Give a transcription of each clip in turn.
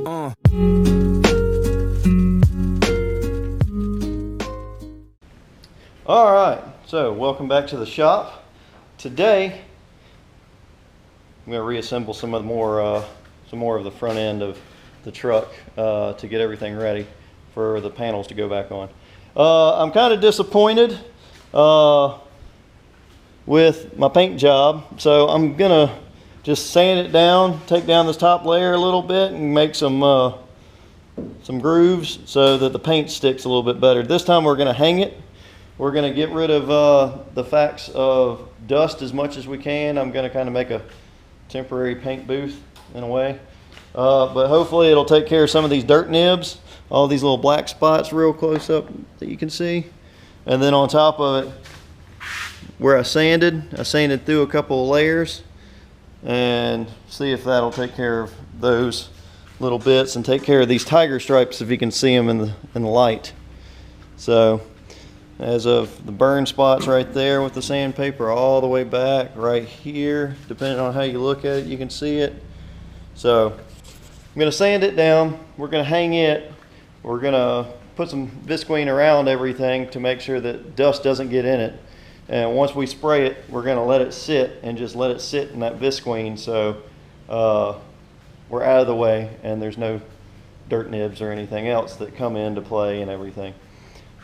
All right, so welcome back to the shop. Today I'm going to reassemble some more of the front end of the truck to get everything ready for the panels to go back on. I'm kind of disappointed with my paint job, so I'm gonna just sand it down, take down this top layer a little bit and make some grooves so that the paint sticks a little bit better. This time we're gonna hang it. We're gonna get rid of the facts of dust as much as we can. I'm gonna kind of make a temporary paint booth in a way, but hopefully it'll take care of some of these dirt nibs, all these little black spots real close up that you can see. And then on top of it, where I sanded through a couple of layers, and see if that'll take care of those little bits and take care of these tiger stripes if you can see them in the light. So as of the burn spots right there with the sandpaper all the way back right here, depending on how you look at it, you can see it. So I'm going to sand it down, we're going to hang it, we're going to put some visqueen around everything to make sure that dust doesn't get in it. And once we spray it, we're going to let it sit and just let it sit in that visqueen so we're out of the way and there's no dirt nibs or anything else that come into play and everything.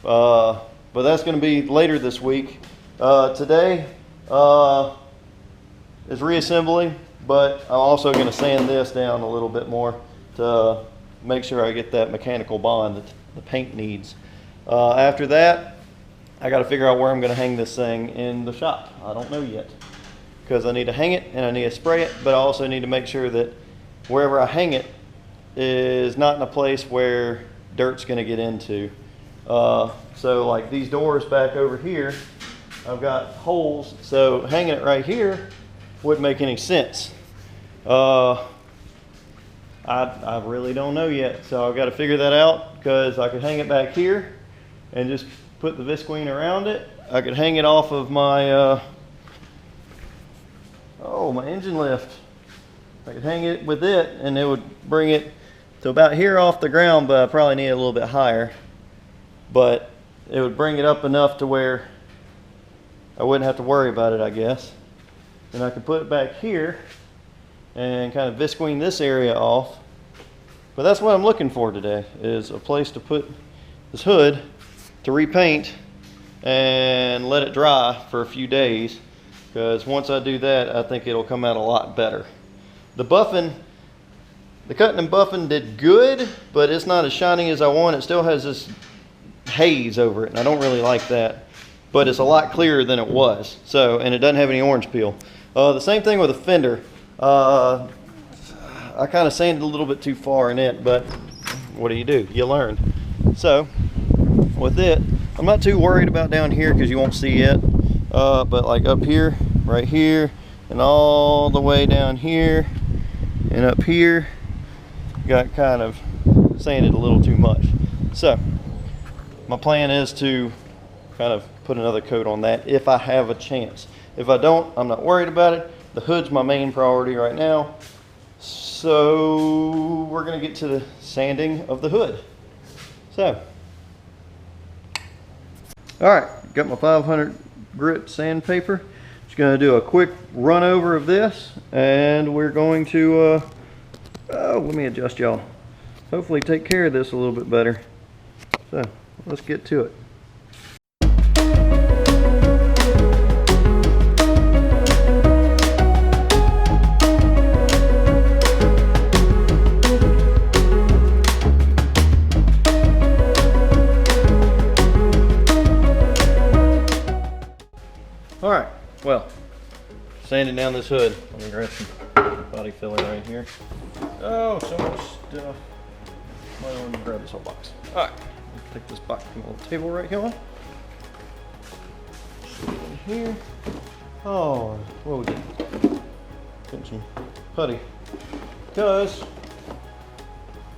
But that's going to be later this week. Today is reassembly, but I'm also going to sand this down a little bit more to make sure I get that mechanical bond that the paint needs. After that, I got to figure out where I'm going to hang this thing in the shop. I don't know yet, because I need to hang it and I need to spray it, but I also need to make sure that wherever I hang it is not in a place where dirt's going to get into. So like these doors back over here, I've got holes, so hanging it right here wouldn't make any sense. I really don't know yet, so I've got to figure that out, because I could hang it back here and just put the visqueen around it. I could hang it off of my my engine lift. I could hang it with it and it would bring it to about here off the ground, but I probably need it a little bit higher. But it would bring it up enough to where I wouldn't have to worry about it, I guess. And I could put it back here and kind of visqueen this area off. But that's what I'm looking for today, is a place to put this hood to repaint and let it dry for a few days, because once I do that, I think it'll come out a lot better. The buffing, the cutting and buffing did good, but it's not as shiny as I want. It still has this haze over it, and I don't really like that, but it's a lot clearer than it was. So, and it doesn't have any orange peel. The same thing with the fender. I kind of sanded a little bit too far in it, but what do? You learn. So with it, I'm not too worried about down here because you won't see it, but like up here, right here, and all the way down here and up here, got kind of sanded a little too much. So my plan is to kind of put another coat on that if I have a chance. If I don't, I'm not worried about it. The hood's my main priority right now, so we're going to get to the sanding of the hood. So alright, got my 500 grit sandpaper. Just going to do a quick run over of this, and we're going to let me adjust y'all, hopefully take care of this a little bit better. So let's get to it. Alright, well, sanding down this hood. Let me grab some body filler right here. Oh, so much stuff. Might want to grab this whole box. Alright, take this box from the little table right here. In here. Oh, what we get? Getting some putty. Because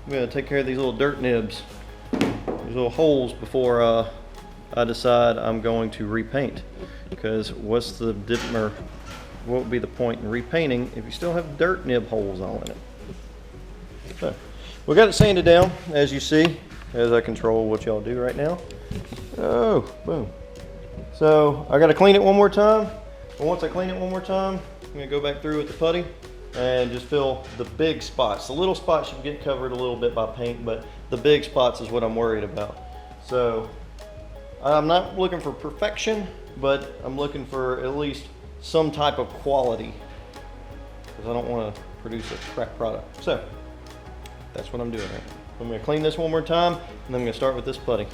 I'm going to take care of these little dirt nibs, these little holes, before I decide I'm going to repaint. Because what's the what would be the point in repainting if you still have dirt nib holes all in it? So we got it sanded down, as you see, as I control what y'all do right now. Oh, boom. So I got to clean it one more time. And once I clean it one more time, I'm going to go back through with the putty and just fill the big spots. The little spots should get covered a little bit by paint, but the big spots is what I'm worried about. So I'm not looking for perfection, but I'm looking for at least some type of quality, because I don't want to produce a crap product. So that's what I'm doing here. I'm going to clean this one more time, and then I'm going to start with this putty.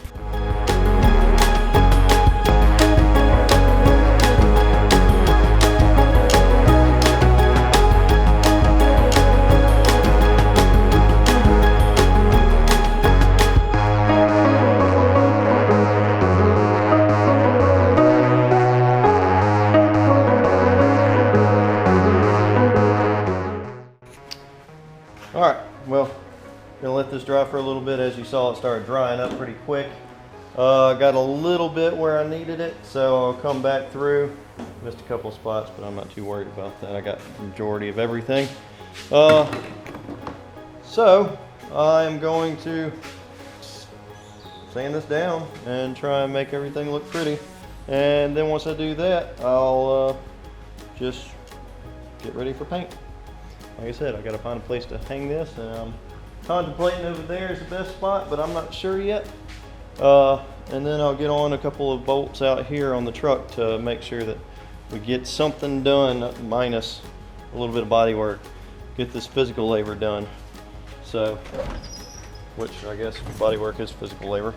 Well, gonna let this dry for a little bit. As you saw, it started drying up pretty quick. Got a little bit where I needed it, so I'll come back through. Missed a couple of spots, but I'm not too worried about that. I got the majority of everything. So I'm going to sand this down and try and make everything look pretty. And then once I do that, I'll just get ready for paint. Like I said, I gotta find a place to hang this, and I'm contemplating over there is the best spot, but I'm not sure yet. And then I'll get on a couple of bolts out here on the truck to make sure that we get something done, minus a little bit of body work. Get this physical labor done. So, which I guess body work is physical labor.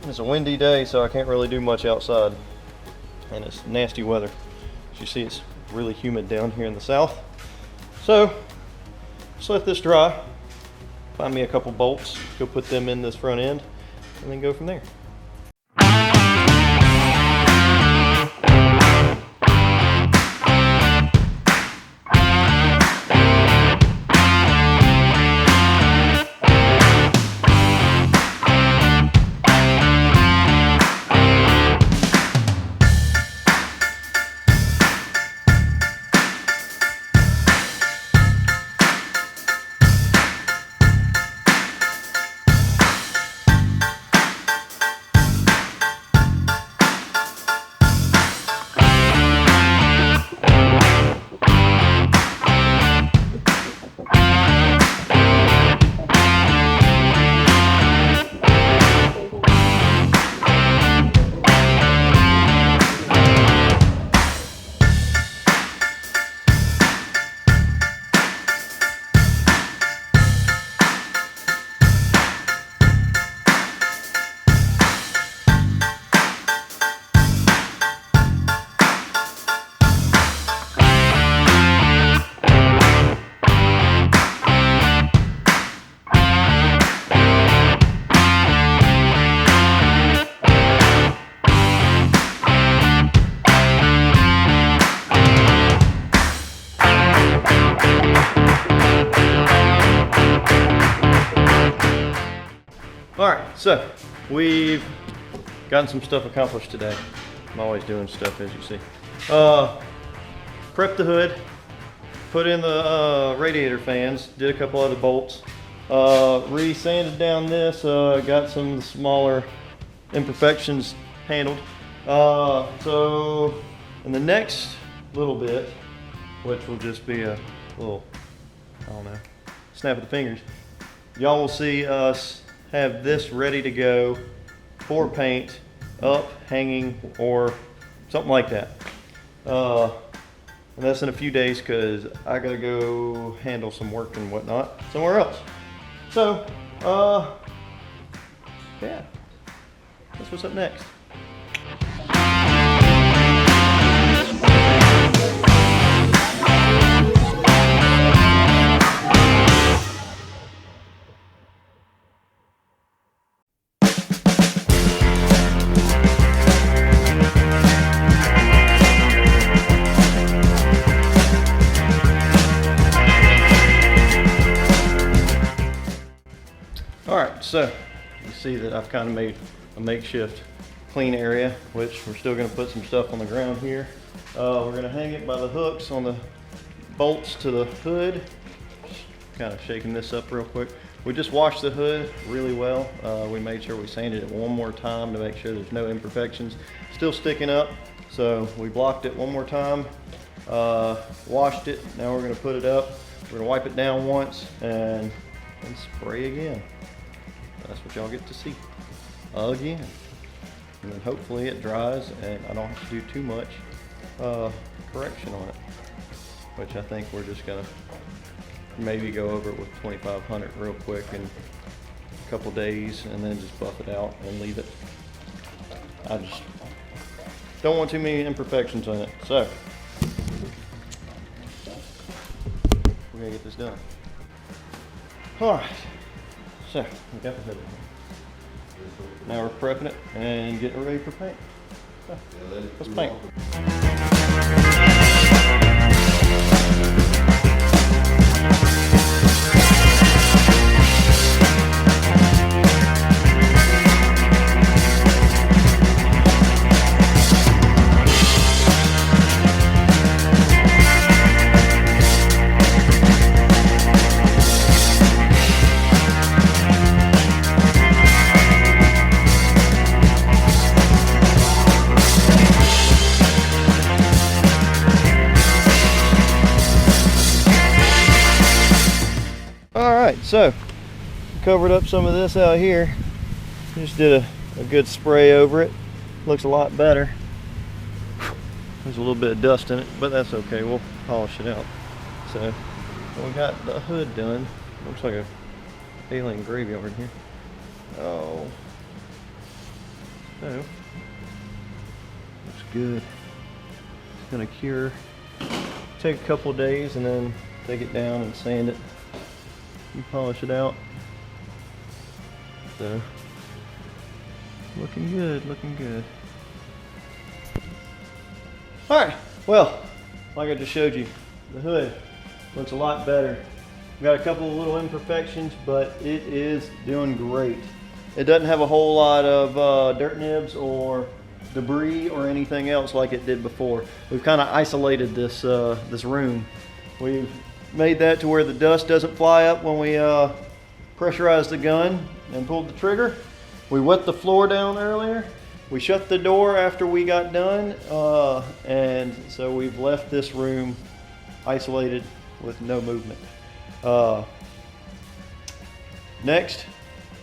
It's a windy day, so I can't really do much outside, and it's nasty weather. As you see, it's really humid down here in the south. So, just let this dry, find me a couple bolts, go put them in this front end, and then go from there. Alright, so we've gotten some stuff accomplished today. I'm always doing stuff, as you see. Prepped the hood, put in the radiator fans, did a couple other bolts, re-sanded down this, got some smaller imperfections handled. So in the next little bit, which will just be a little, I don't know, snap of the fingers, y'all will see us have this ready to go for paint, up, hanging, or something like that. And that's in a few days, because I gotta go handle some work and whatnot somewhere else. So, yeah, that's what's up next. Alright, so you see that I've kind of made a makeshift clean area, which we're still going to put some stuff on the ground here. We're going to hang it by the hooks on the bolts to the hood, kind of shaking this up real quick. We just washed the hood really well. We made sure we sanded it one more time to make sure there's no imperfections. Still sticking up, so we blocked it one more time, washed it. Now we're gonna put it up. We're gonna wipe it down once and spray again. That's what y'all get to see again. And then hopefully it dries and I don't have to do too much correction on it, which I think we're just gonna maybe go over it with 2500 real quick in a couple days and then just buff it out and leave it. I just don't want too many imperfections on it. So we're gonna get this done. All right, so we got the hood in. Now we're prepping it and getting it ready for paint. So, let's paint. So covered up some of this out here, just did a good spray over it. Looks a lot better. There's a little bit of dust in it, but that's okay, we'll polish it out. So we got the hood done. Looks like a alien graveyard here. Oh, so looks good. It's gonna cure, take a couple of days and then take it down and sand it. You polish it out. So looking good, looking good. All right, well, like I just showed you, the hood looks a lot better. We've got a couple of little imperfections, but it is doing great. It doesn't have a whole lot of dirt nibs or debris or anything else like it did before. We've kind of isolated this this room. We've made that to where the dust doesn't fly up when we pressurized the gun and pulled the trigger. We wet the floor down earlier. We shut the door after we got done, and so we've left this room isolated with no movement. Next,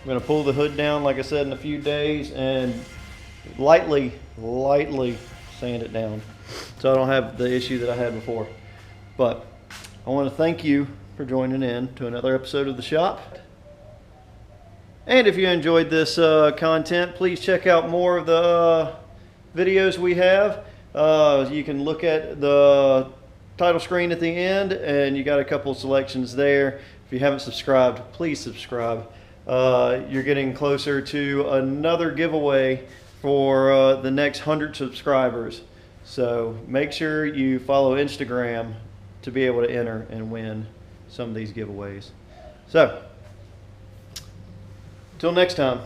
I'm going to pull the hood down, like I said, in a few days and lightly sand it down so I don't have the issue that I had before. But I want to thank you for joining in to another episode of The Shop. And if you enjoyed this content, please check out more of the videos we have. You can look at the title screen at the end, and you got a couple of selections there. If you haven't subscribed, please subscribe. You're getting closer to another giveaway for the next 100 subscribers. So make sure you follow Instagram to be able to enter and win some of these giveaways. So, until next time.